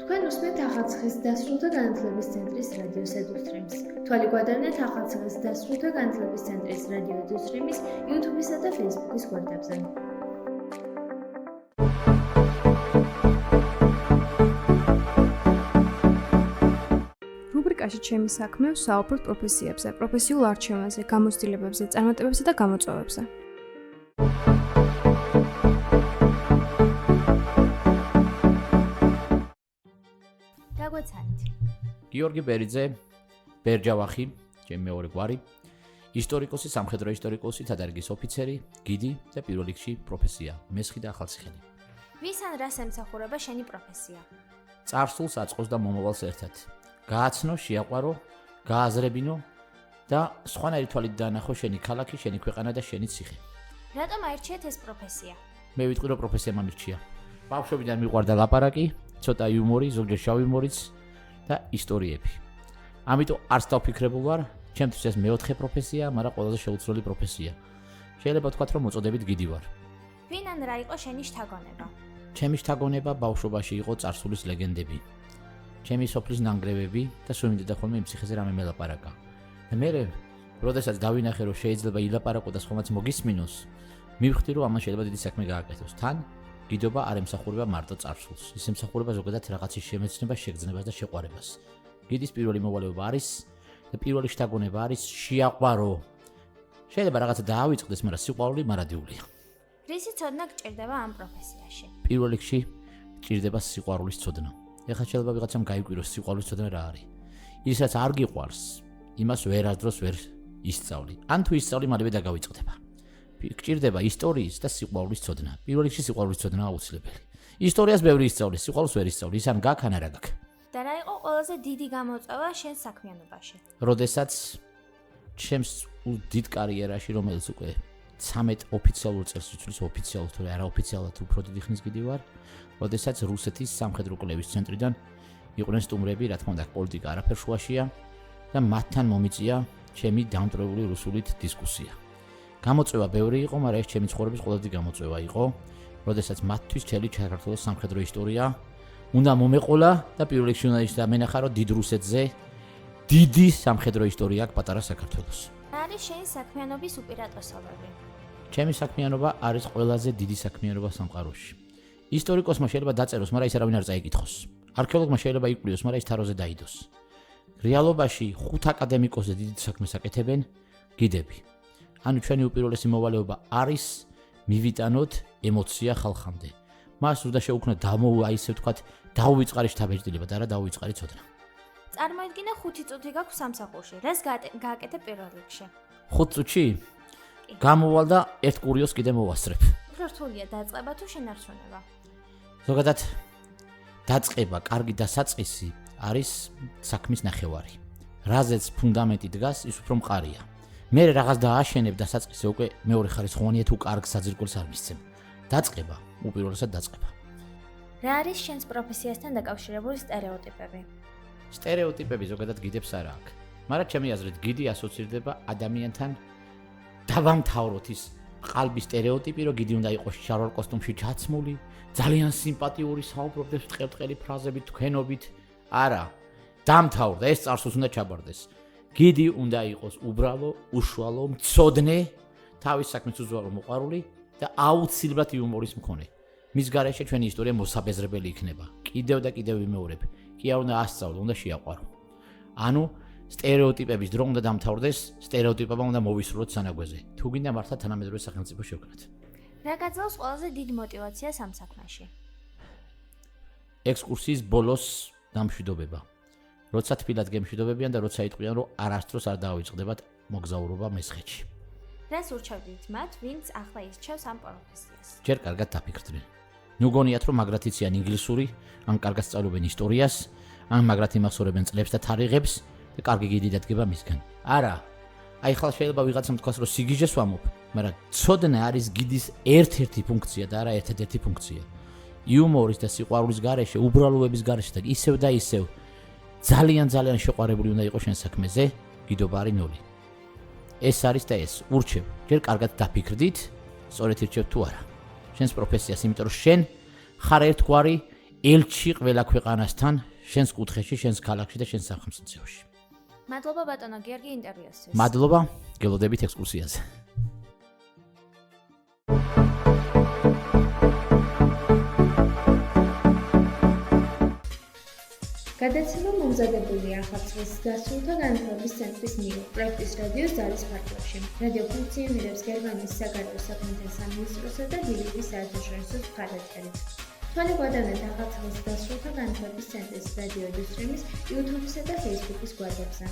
თქვენ უსმენთ ახალციხის დასრულთა განათლების ცენტრის რადიო ედუსტრიმს. თვალი გვადარნეთ ახალციხის დასრულთა განათლების ცენტრის რადიო ედუსტრიმის YouTube-ისა და Facebook-ის გვერდებზე. რუბრიკაში ჩემი საქმე ვსაუბრობთ პროფესიებზე, პროფესიულ არჩევანზე, გამოცდილებებზე, წარმატებებზე და გამოწვევებზე. გაგვეცანით. გიორგი ბერიძე, ბერჯავახი, ჩემი მეორე გვარი, ისტორიკოსი, სამხედრო ისტორიკოსი, თადარიგის ოფიცერი, გიდი და პირველ რიგში პროფესია, მესხი და ახალციხელი. ვის ან რას ემსახურება შენი პროფესია? წარსულს, აწყოს და მომავალს ერთად. გააცნო, შეაყვარო, გააზრებინო და სხვანაირი თვალით დაანახო შენი ქალაქი, შენი ქვეყანა და შენი ციხე. რატომ აირჩიეთ ეს პროფესია? მე ვიტყვი, რომ პროფესია მომირჩია. ბავშვობიდან მიყვარდა ლაპარაკი, ცოტა იუმორი, ზოგჯერ შავი იუმორიც და ისტორიები. ამიტომ არც დავფიქრებულ ვარ, ჩემთვის ეს მეოთხე პროფესია, მაგრამ ყველაზე შეუცვლელი პროფესია. შეიძლება ვთქვათ, რომ მოწოდებით გიდი ვარ. ვინ ან რა იყო შენი შთაგონება? ჩემი შთაგონება ბავშვობაში იყო წარსულის ლეგენდები. ჩემი სოფლის ნანგრევები და სუმინდა ხოლმე იმ ციხეზე რამე მელაპარაკა. და მე, როდესაც დავინახე, რომ შეიძლება ილაპარაკო და სხვამაც მოგისმინოს, მივხვდი, რომ ამან შეიძლება დიდი საქმე გააკეთოს. თან გიდობა არ ემსახურება მარტო წარსულს, ის ემსახურება ზოგადად რაღაცის შემეცნებას, შეგრძნებას და შეყვარებას. გიდის პირველი მოვალეობა არის და პირველი შთაგონება არის შეაყვარო. შეიძლება რაღაცა დაავიწყდეს, მაგრამ სიყვარული მარადიულია. რისი ცოდნა გჭირდება ამ პროფესიაში? პირველ რიგში გჭირდება სიყვარულის ცოდნა. ეხლა შეიძლება ვიღაცამ გაიკვიროს სიყვარულის ცოდნა რა არის. ისაც არ გიყვარს, იმას ვერასდროს ვერ ისწავლი. ან თუ ისწავლი, მალევე დაგავიწყდება. გჭირდება ისტორიის და სიყვარულის ცოდნა. პირველ რიგში სიყვარულის ცოდნა აუცილებელი. ისტორიას ბევრი ისწავლის, სიყვარულს ვერ ისწავლი, ის ან გაქვს, ან არა გაქვს. და რა იყო ყველაზე დიდი გამოწვევა შენ საქმიანობაში? როდესაც ჩემს დიდ კარიერაში, რომელიც უკვე 13 ოფიციალურ წელს იცვლის, ოფიციალურ თუ არაოფიციალურად უფრო დიდი ხნის გიდი ვარ, როდესაც რუსეთის სამხედრო კვლევის ცენტრიდან იყვნენ სტუმრები, რა თქმა უნდა, პოლიტიკა არაფერ შუაშია და მათთან მომიწია ჩემი დამტვრეული რუსულით დისკუსია. გამოწვევა ბევრი იყო, მაგრამ ეს ჩემი ცხოვრების ყველაზე დიდი გამოწვევა იყო, როდესაც მათთვის მთელი საქართველოს სამხედრო ისტორია უნდა მომეყოლა და პირველ რიგში უნდა დამენახა, რომ დიდ რუსეთზე დიდი სამხედრო ისტორია აქვს პატარა საქართველოს. რა არის შენი საქმიანობის უპირატესობები? ჩემი საქმიანობა არის ყველაზე დიდი საქმიანობა სამყაროში. ისტორიკოსმა შეიძლება დაწეროს, მაგრამ ის არავინ არ წაიკითხოს. არქეოლოგმა შეიძლება იკვლიოს, მაგრამ ის თაროზე დაიდოს. რეალობაში 5 აკადემიკოსზე დიდი საქმეს აკეთებენ გიდები. ანუ ჩვენი უპირველესი მოვალეობა არის მივიტანოთ ემოცია ხალხამდე. მას უნდა შეუქმნათ ისე ვთქვათ, დაუვიწყარი შთაბეჭდილება და არა დაუვიწყარი ცოდნა. წარმოიდგინე 5 წუთი გაქვს სამსახურში. რას გააკეთებ პირველ რიგში? 5 წუთში? გამოვალ და ერთ კურიოს კიდე მოვასწრებ. უფრო რთულია დაწყება თუ შენარჩუნება? ზოგადად დაწყება, კარგი დასაწყისი არის საქმის ნახევარი. რაზეც ფუნდამენტი დგას, ის უფრო მყარია. მე რაღაც დააშენებ დასაწყისზე უკვე მეორე ხარისხოვანია თუ კარგ საძირკველს არ მისცემ. დაწყება, უპირველესად დაწყება. რა არის შენს პროფესიასთან დაკავშირებული სტერეოტიპები? სტერეოტიპები ზოგადად გიდებს არ აქვს. მაგრამ ჩემი აზრით გიდი ასოცირდება ადამიანთან დავამთავროთ ის ყალბი სტერეოტიპი, რომ გიდი უნდა იყოს შარვალ კოსტუმში ჩაცმული, ძალიან სიმპათიური, საუბრობდეს ტყელტყელი ფრაზებით, თქვენობით. არა, დამთავრდა, ეს წარსულს უნდა ჩაბარდეს. გიდი უნდა იყოს უბრალო, უშუალო, მცოდნე, თავის საქმის უზვარო მოყვარული და აუცილებლად იუმორის მქონე. მის გარეშე ჩვენი ისტორია მოსაბეზრებელი იქნება. კიდევ და კიდევ ვიმეორებ. კი არ უნდა ასწავლო, უნდა შეაყვარო. ანუ სტერეოტიპების დრო უნდა დამთავრდეს, სტერეოტიპებმა უნდა მოვისრულოთ სანაგვეზე. თუ გინდა მართლა თანამედროვე სახელმწიფო შევქმნათ. რა გაძლევს ყველაზე დიდ мотивაციას ამ საქმეში? ექსკურსიის ბოლოს დამშვიდობება. როცა თბილად გემშვიდობებიან და როცა იტყვიან, რომ არასდროს არ დაავიწყდებათ მოგზაურობა მესხეთში. რას ურჩევდით მათ, ვინც ახლა ირჩევს ამ პროფესიას? ჯერ კარგად დაფიქრდნენ. ნუ გონიათ, რომ მაგრად იციან ინგლისური, ან კარგად სწავლობენ ისტორიას, ან მაგრად იმახსოვრებენ წლებს და თარიღებს და კარგი გიდი დადგება მისგან. არა. აი ხალხ შეიძლება ვიღაცამ თქვას, რომ სიგიჟეს ვამობ, მაგრამ ცოდნა არის გიდის ერთ-ერთი ფუნქცია და არა ერთადერთი ფუნქცია. იუმორის და სიყვარულის გარეშე, უბრალოების გარეშე და ისევ და ისევ ძალიან შეყვარებული უნდა იყოს შენ საქმეზე, გიდობა არის 0. ეს არის და ეს ურჩევ. ჯერ კარგად დაფიქრდით, სწორედ ირჩევ თუ არა. შენს პროფესიას, იმიტომ რომ შენ ხარ ერთგვარი ელჩი ყველა ქვეყანასთან, შენს კუთხეში, შენს ქალაქში და შენს სახელმწიფოში. მადლობა ბატონო გიორგი ინტერვიუსთვის. მადლობა, გელოდებით ექსკურსიაზე. გადაცემა მომზადებულია ახალციხის ზრდასრულთა განათლების ცენტრის მიერ პროექტის რადიოს ძალის ფარგლებში. რადიო ფუნქციონირებს გერმანიის საგარეო საქმეთა სამინისტროსა და დილების საერთაშორისო მხარდაჭერით. თვალე გვადევნებთ ახალციხის ზრდასრულთა განათლების ცენტრის რადიო ედუსტრიმის YouTube-სა და Facebook-ის გვერდებზე.